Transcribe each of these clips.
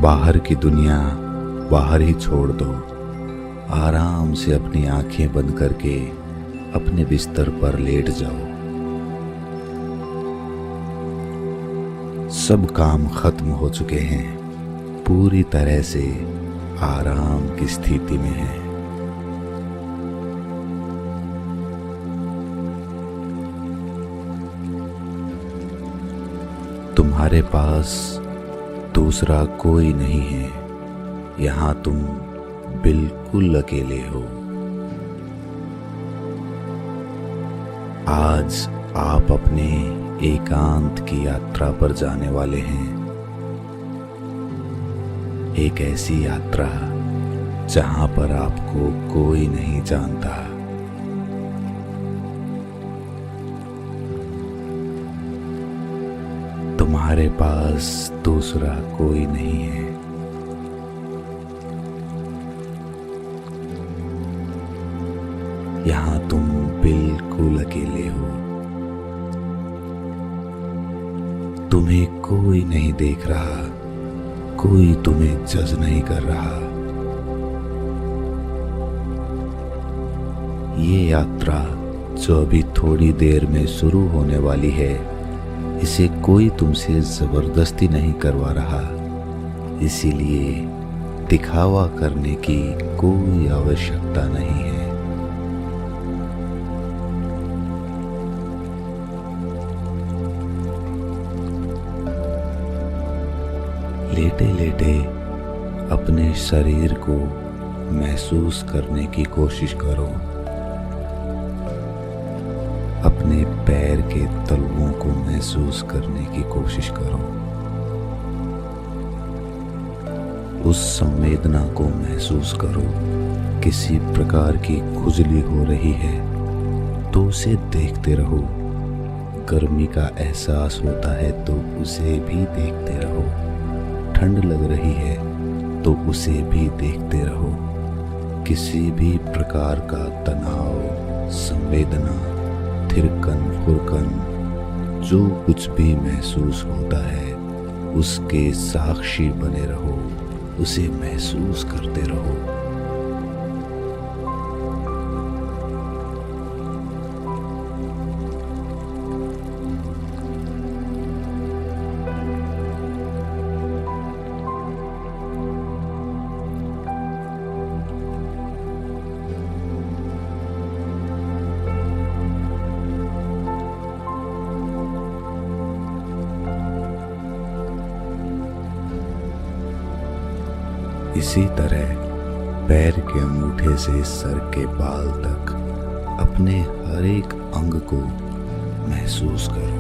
बाहर की दुनिया बाहर ही छोड़ दो। आराम से अपनी आंखें बंद करके अपने बिस्तर पर लेट जाओ। सब काम खत्म हो चुके हैं, पूरी तरह से आराम की स्थिति में है। तुम्हारे पास दूसरा कोई नहीं है। यहाँ तुम बिल्कुल अकेले हो। आज आप अपने एकांत की यात्रा पर जाने वाले हैं। एक ऐसी यात्रा जहां पर आपको कोई नहीं जानता। तुम्हारे पास दूसरा कोई नहीं है। यहाँ तुम बिल्कुल अकेले हो। तुम्हें कोई नहीं देख रहा, कोई तुम्हें जज नहीं कर रहा। ये यात्रा जो अभी थोड़ी देर में शुरू होने वाली है, इसे कोई तुमसे जबरदस्ती नहीं करवा रहा। इसीलिए दिखावा करने की कोई आवश्यकता नहीं है। लेटे लेटे अपने शरीर को महसूस करने की कोशिश करो। अपने पैर के तलवों को महसूस करने की कोशिश करो। उस संवेदना को महसूस करो। किसी प्रकार की खुजली हो रही है तो उसे देखते रहो। गर्मी का एहसास होता है तो उसे भी देखते रहो। ठंड लग रही है तो उसे भी देखते रहो। किसी भी प्रकार का तनाव, संवेदना, थिरकन फुरकन, जो कुछ भी महसूस होता है उसके साक्षी बने रहो। उसे महसूस करते रहो। इसी तरह पैर के अंगूठे से सर के बाल तक अपने हर एक अंग को महसूस करो।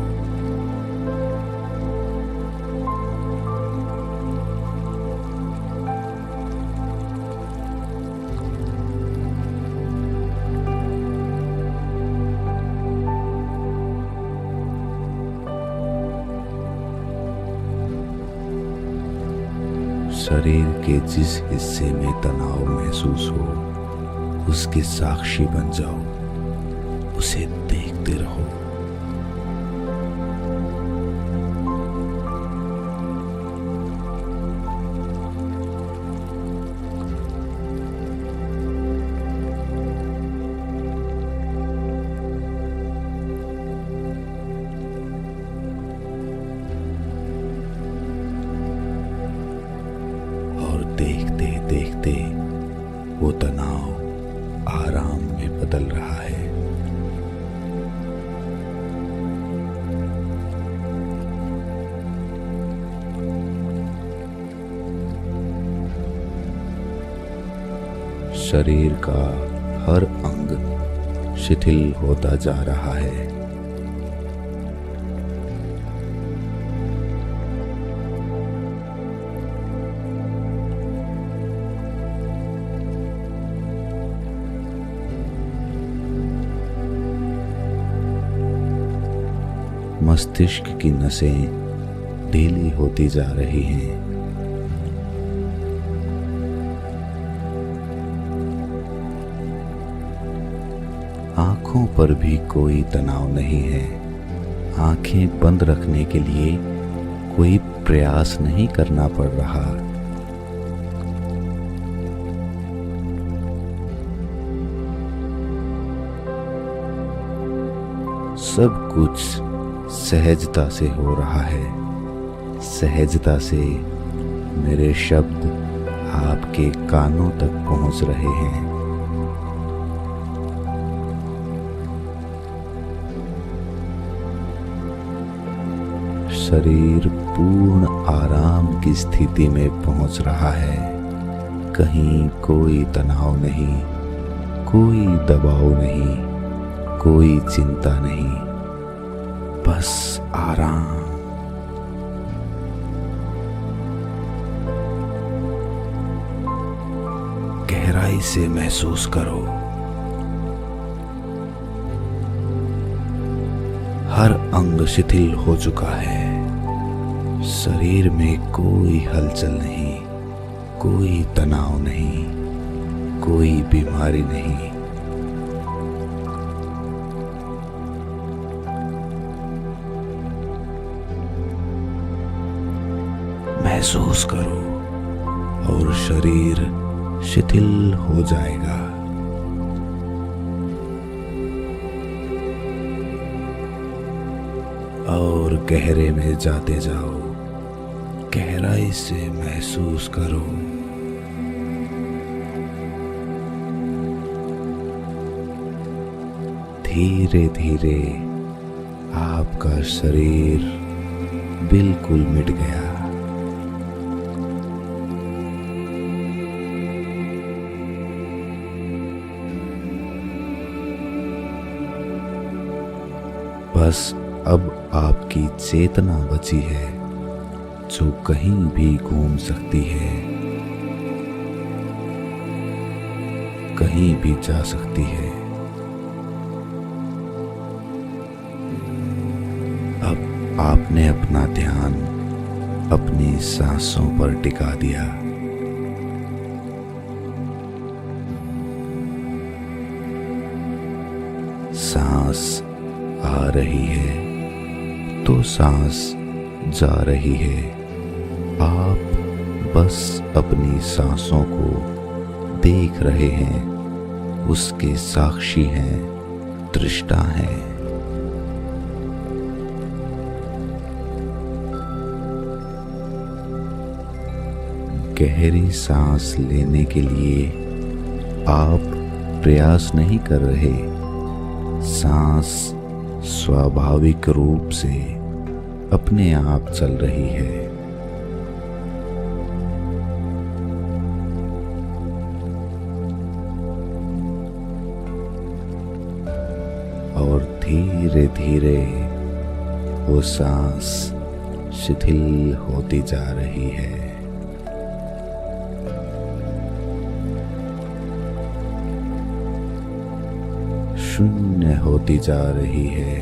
शरीर के जिस हिस्से में तनाव महसूस हो उसके साक्षी बन जाओ। उसे देखते रहो। देखते देखते वो तनाव आराम में बदल रहा है। शरीर का हर अंग शिथिल होता जा रहा है। मस्तिष्क की नसें ढीली होती जा रही हैं। आंखों पर भी कोई तनाव नहीं है। आंखें बंद रखने के लिए कोई प्रयास नहीं करना पड़ रहा। सब कुछ सहजता से हो रहा है। सहजता से मेरे शब्द आपके कानों तक पहुंच रहे हैं। शरीर पूर्ण आराम की स्थिति में पहुंच रहा है। कहीं कोई तनाव नहीं, कोई दबाव नहीं, कोई चिंता नहीं, बस आराम। गहराई से महसूस करो। हर अंग शिथिल हो चुका है। शरीर में कोई हलचल नहीं, कोई तनाव नहीं, कोई बीमारी नहीं। महसूस करो और शरीर शिथिल हो जाएगा। और गहरे में जाते जाओ। गहराई से महसूस करो। धीरे धीरे आपका शरीर बिल्कुल मिट गया। बस अब आपकी चेतना बची है, जो कहीं भी घूम सकती है, कहीं भी जा सकती है। अब आपने अपना ध्यान अपनी सांसों पर टिका दिया। सांस आ रही है तो सांस जा रही है। आप बस अपनी सांसों को देख रहे हैं, उसके साक्षी हैं, दृष्टा हैं। गहरी सांस लेने के लिए आप प्रयास नहीं कर रहे। सांस स्वाभाविक रूप से अपने आप चल रही है। और धीरे धीरे वो सांस शिथिल होती जा रही है। शून्य होती जा रही है।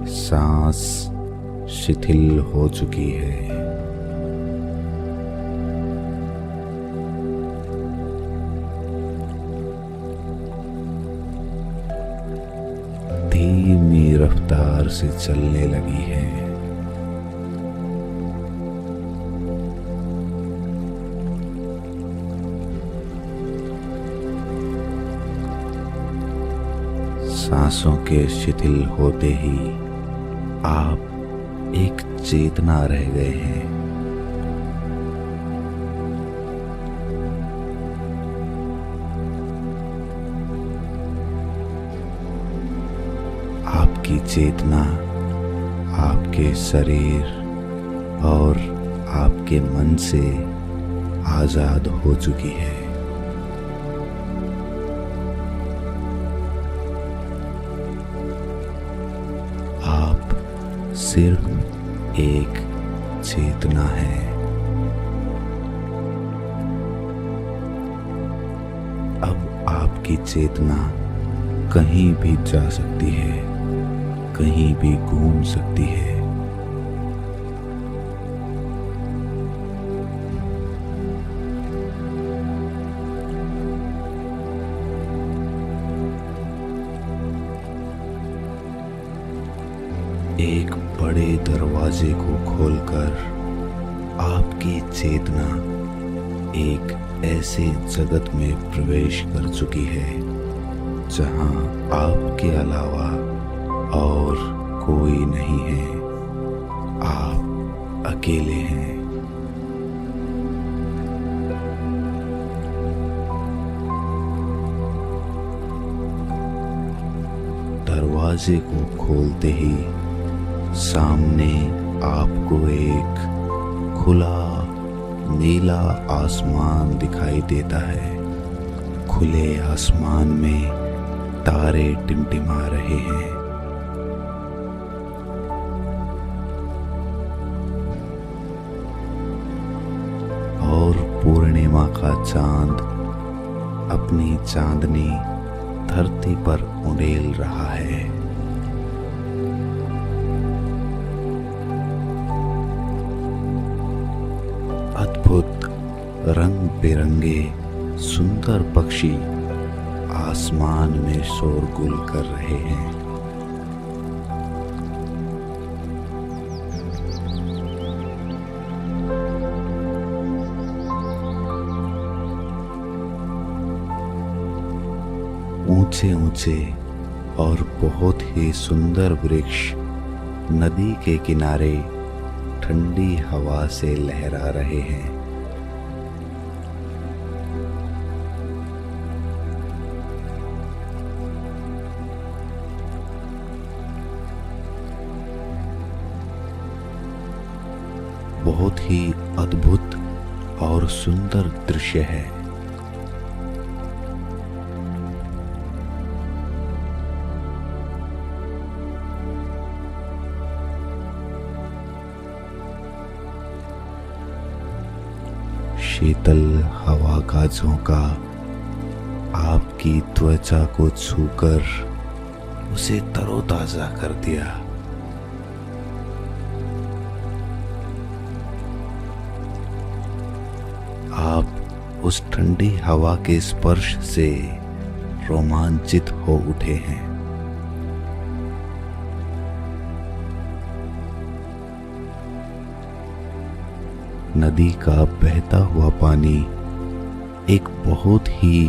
सांस शिथिल हो चुकी है। धीमी रफ्तार से चलने लगी है। सांसों के शिथिल होते ही आप एक चेतना रह गए हैं। आपकी चेतना आपके शरीर और आपके मन से आजाद हो चुकी है। सिर्फ एक चेतना है। अब आपकी चेतना कहीं भी जा सकती है, कहीं भी घूम सकती है। एक बड़े दरवाजे को खोलकर आपकी चेतना एक ऐसे जगत में प्रवेश कर चुकी है जहां आपके अलावा और कोई नहीं है। आप अकेले हैं। दरवाजे को खोलते ही सामने आपको एक खुला नीला आसमान दिखाई देता है। खुले आसमान में तारे टिमटिमा रहे हैं। और पूर्णिमा का चांद अपनी चांदनी धरती पर उड़ेल रहा है। अद्भुत रंग बिरंगे सुंदर पक्षी आसमान में शोरगुल कर रहे हैं। ऊंचे ऊंचे और बहुत ही सुंदर वृक्ष नदी के किनारे ठंडी हवा से लहरा रहे हैं। बहुत ही अद्भुत और सुंदर दृश्य है। शीतल हवा का झोंका आपकी त्वचा को छूकर उसे तरोताजा कर दिया। आप उस ठंडी हवा के स्पर्श से रोमांचित हो उठे हैं। नदी का बहता हुआ पानी एक बहुत ही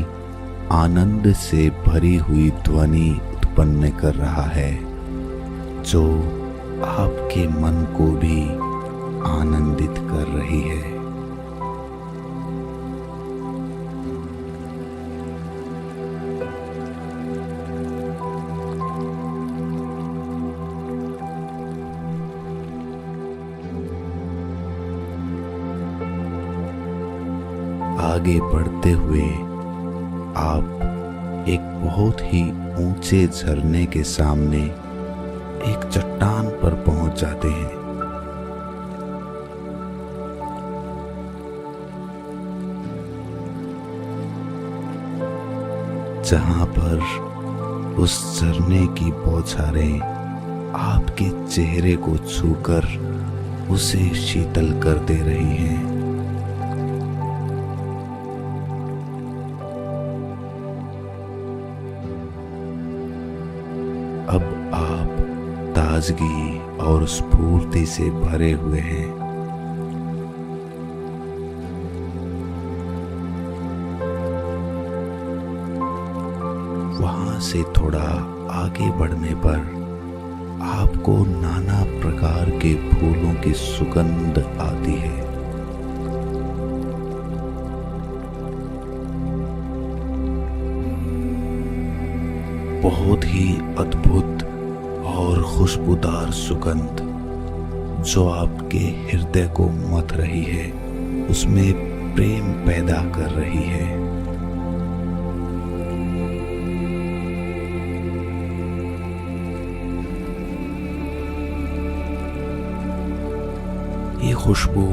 आनंद से भरी हुई ध्वनि उत्पन्न कर रहा है, जो आपके मन को भी आनंदित कर रही है। आगे बढ़ते हुए आप एक बहुत ही ऊंचे झरने के सामने एक चट्टान पर पहुंच जाते हैं। जहां पर उस झरने की बौछारें आपके चेहरे को छूकर उसे शीतल कर दे रही हैं। अब आप ताजगी और स्फूर्ति से भरे हुए हैं। वहां से थोड़ा आगे बढ़ने पर आपको नाना प्रकार के फूलों की सुगंध आती है। बहुत ही अद्भुत और खुशबूदार सुगंध जो आपके हृदय को मथ रही है, उसमें प्रेम पैदा कर रही है। ये खुशबू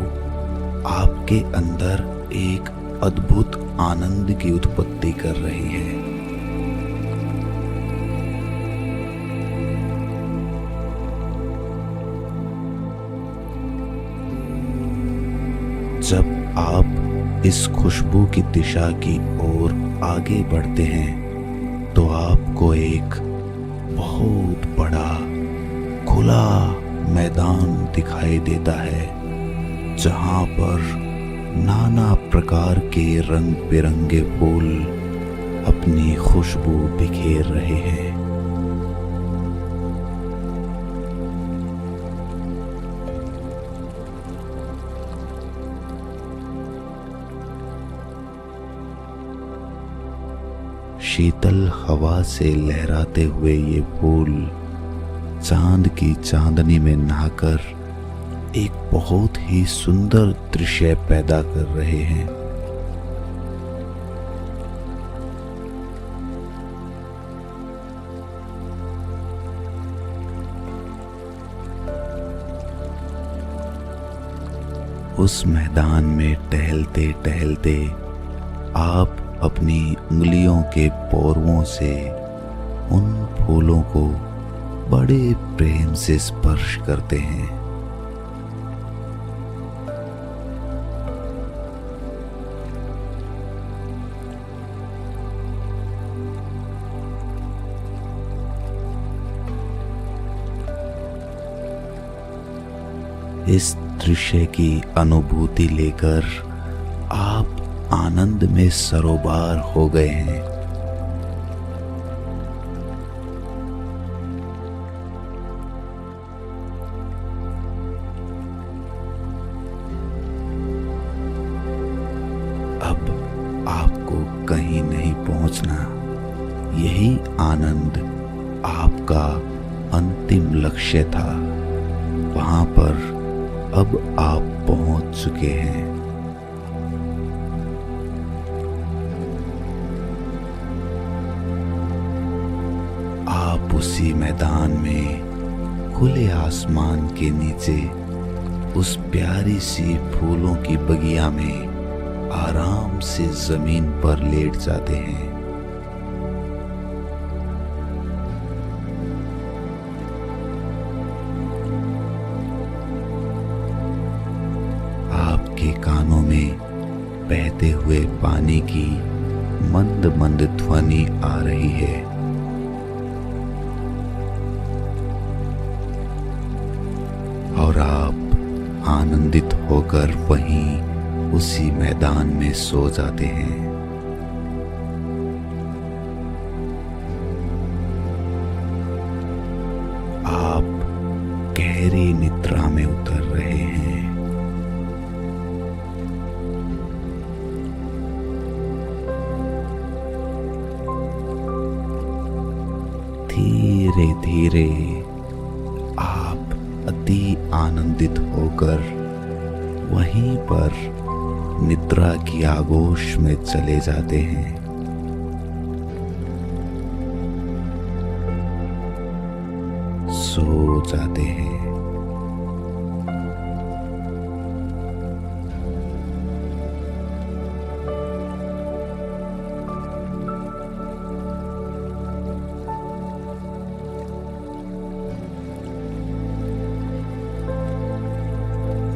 आपके अंदर एक अद्भुत आनंद की उत्पत्ति कर रही है। जब आप इस खुशबू की दिशा की ओर आगे बढ़ते हैं तो आपको एक बहुत बड़ा खुला मैदान दिखाई देता है, जहां पर नाना प्रकार के रंग बिरंगे फूल अपनी खुशबू बिखेर रहे हैं। शीतल हवा से लहराते हुए ये फूल चांद की चांदनी में नहाकर एक बहुत ही सुंदर दृश्य पैदा कर रहे हैं। उस मैदान में टहलते टहलते आप अपनी उंगलियों के पोरवों से उन फूलों को बड़े प्रेम से स्पर्श करते हैं। इस दृश्य की अनुभूति लेकर आप आनंद में सरोबार हो गए हैं। अब आपको कहीं नहीं पहुंचना, यही आनंद आपका अंतिम लक्ष्य था। वहां पर अब आप पहुंच चुके हैं। आप उसी मैदान में खुले आसमान के नीचे उस प्यारी सी फूलों की बगिया में आराम से जमीन पर लेट जाते हैं। आपके कानों में बहते हुए पानी की मंद मंद ध्वनि आ रही है। और आप आनंदित होकर वहीं उसी मैदान में सो जाते हैं। आप गहरी निद्रा में उतर रहे हैं। धीरे धीरे आप अति आनंदित होकर वहीं पर निद्रा की आगोश में चले जाते हैं। सो जाते हैं।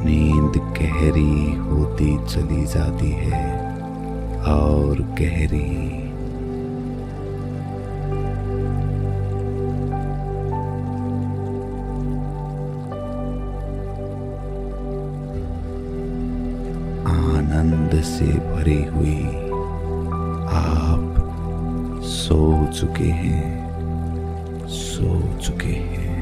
नींद गहरी होती चली जाती है और गहरी। आनंद से भरी हुई आप सो चुके हैं, सो चुके हैं।